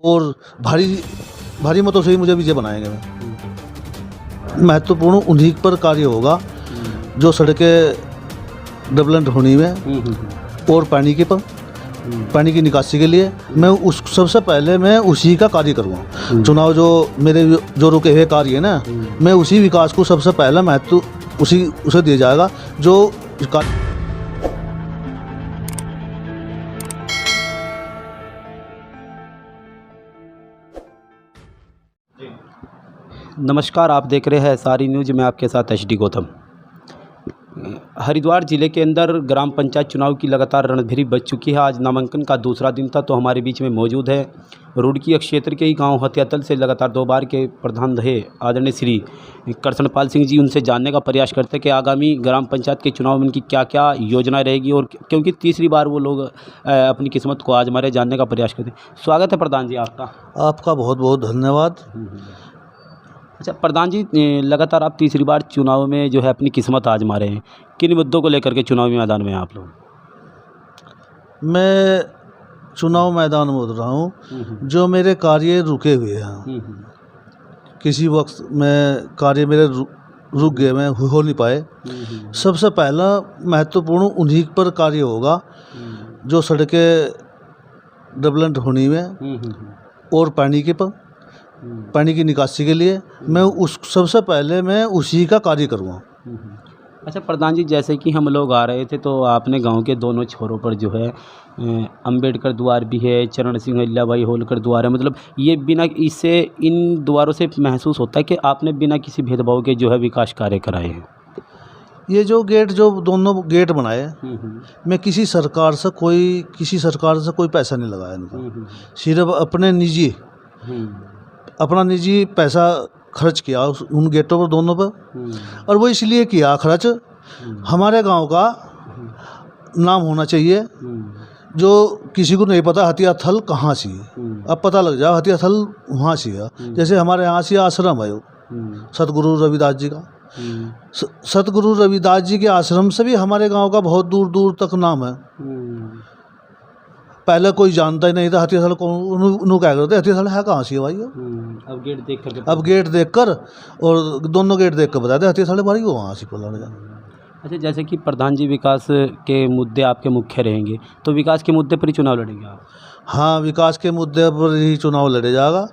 और भारी भारी मतों से ही मुझे विजय बनाएंगे। मैं महत्वपूर्ण उन्हीं पर कार्य होगा जो सड़कें डेवलप होनी में और पानी की निकासी के लिए मैं उस सबसे पहले मैं उसी का कार्य करूँगा। चुनाव जो मेरे जो रुके हुए कार्य है ना, मैं उसी विकास को सबसे पहला महत्व उसे दिया जाएगा जो नमस्कार, आप देख रहे हैं सारी न्यूज़ में आपके साथ एचडी गौतम। हरिद्वार ज़िले के अंदर ग्राम पंचायत चुनाव की लगातार रणभेरी बज चुकी है। आज नामांकन का दूसरा दिन था, तो हमारे बीच में मौजूद है रुड़की क्षेत्र के ही गांव हथियातल से लगातार 2 बार के प्रधान रहे आदरणीय श्री कृष्णपाल सिंह जी। उनसे जानने का प्रयास करते हैं कि आगामी ग्राम पंचायत के चुनाव में उनकी क्या क्या योजना रहेगी, और क्योंकि तीसरी बार वो लोग अपनी किस्मत को आजमा जानने का प्रयास करते हैं। स्वागत है प्रधान जी आपका बहुत बहुत धन्यवाद। अच्छा प्रधान जी, लगातार आप तीसरी बार चुनाव में जो है अपनी किस्मत आजमा रहे हैं। किन मुद्दों को लेकर के चुनावी मैदान में आप लोग? मैं चुनाव मैदान में उतरा हूँ जो मेरे कार्य रुके हुए हैं। किसी वक्त में कार्य मेरे रुक गए, मैं हो नहीं पाए। सबसे पहला महत्वपूर्ण उन्हीं पर कार्य होगा जो सड़कें डेवलप होनी में और पानी की निकासी के लिए मैं सबसे पहले मैं उसी का कार्य करूँगा। अच्छा प्रधान जी, जैसे कि हम लोग आ रहे थे तो आपने गांव के दोनों छोरों पर जो है अंबेडकर द्वार भी है, चरण सिंह अहिल्याबाई होलकर द्वार है। मतलब ये बिना इससे इन द्वारों से महसूस होता है कि आपने बिना किसी भेदभाव के जो है विकास कार्य कराए हैं। ये जो दोनों गेट बनाए, मैं किसी सरकार से कोई पैसा नहीं लगाया इनको। सिर्फ अपना निजी पैसा खर्च किया उन गेटों पर, दोनों पर। और वो इसलिए किया खर्च, हमारे गांव का नाम होना चाहिए। जो किसी को नहीं पता हथियाथल कहाँ से है, अब पता लग जाए हथियाथल वहाँ से है। जैसे हमारे यहाँ से आश्रम है सतगुरु रविदास जी का। सतगुरु रविदास जी के आश्रम से भी हमारे गांव का बहुत दूर दूर तक नाम है। पहले कोई जानता ही नहीं था हथियाथल कौन, क्या करते हथियाथल है कहाँ से भाई। अब गेट देखकर और दोनों गेट देख कर बताते हथियाथल भाई वो वहाँ से बोला जाए। अच्छा, जैसे कि प्रधान जी विकास के मुद्दे आपके मुख्य रहेंगे, तो विकास के मुद्दे पर ही चुनाव लड़ेंगे आप? हाँ, विकास के मुद्दे पर ही चुनाव लड़े जाएगा।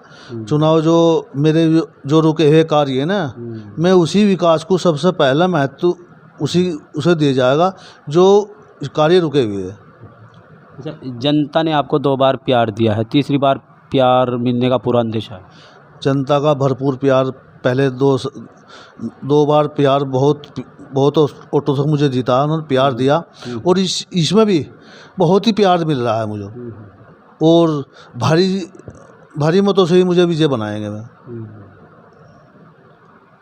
चुनाव जो मेरे जो रुके हुए कार्य है ना, मैं उसी विकास को सबसे पहला महत्व उसे दिया जाएगा जो कार्य रुके हुए है। अच्छा, जनता ने आपको 2 बार प्यार दिया है, तीसरी बार प्यार मिलने का पूरा अंदेशा है? जनता का भरपूर प्यार, पहले दो बार प्यार बहुत ऑटो तक मुझे जीता, उन्होंने प्यार दिया। और इसमें भी बहुत ही प्यार मिल रहा है मुझे, और भारी मतों से ही मुझे विजय बनाएंगे मैं।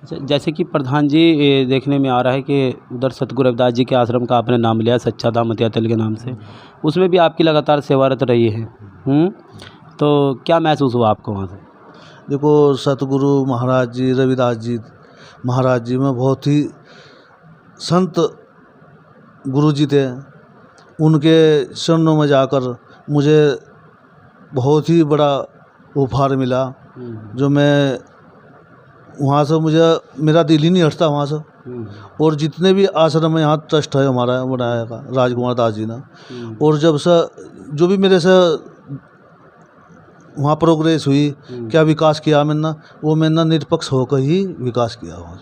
अच्छा, जैसे कि प्रधान जी देखने में आ रहा है कि उधर सतगुरु रविदास जी के आश्रम का आपने नाम लिया, सच्चा धाम हथियातल के नाम से, उसमें भी आपकी लगातार सेवारत रही है। तो क्या महसूस हुआ आपको वहाँ से? देखो, सतगुरु महाराज जी रविदास जी महाराज जी में बहुत ही संत गुरु जी थे। उनके चरणों में जाकर मुझे बहुत ही बड़ा उपहार मिला, जो मैं वहाँ से मेरा दिल ही नहीं हटता वहाँ से। और जितने भी आश्रम है यहाँ ट्रस्ट है हमारा बनाया का राजकुमार दास जी ने, और जब से जो भी मेरे से वहाँ प्रोग्रेस हुई, क्या विकास किया मैंने निष्पक्ष होकर ही विकास किया वहाँ।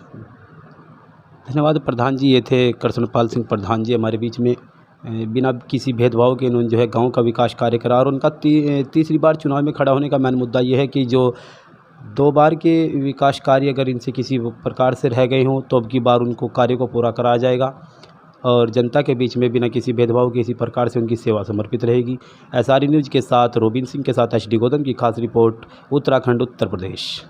धन्यवाद प्रधान जी। ये थे कृष्णपाल सिंह प्रधान जी हमारे बीच में। बिना किसी भेदभाव के उन्होंने जो है गांव का विकास कार्य करा, और उनका तीसरी बार चुनाव में खड़ा होने का मेन मुद्दा ये है कि जो 2 बार के विकास कार्य अगर इनसे किसी प्रकार से रह गए हों तो अब की बार उनको कार्य को पूरा कराया जाएगा, और जनता के बीच में बिना किसी भेदभाव किसी प्रकार से उनकी सेवा समर्पित रहेगी। एसआरई न्यूज़ के साथ रोबिन सिंह के साथ एचडी गौतम की खास रिपोर्ट, उत्तराखंड उत्तर प्रदेश।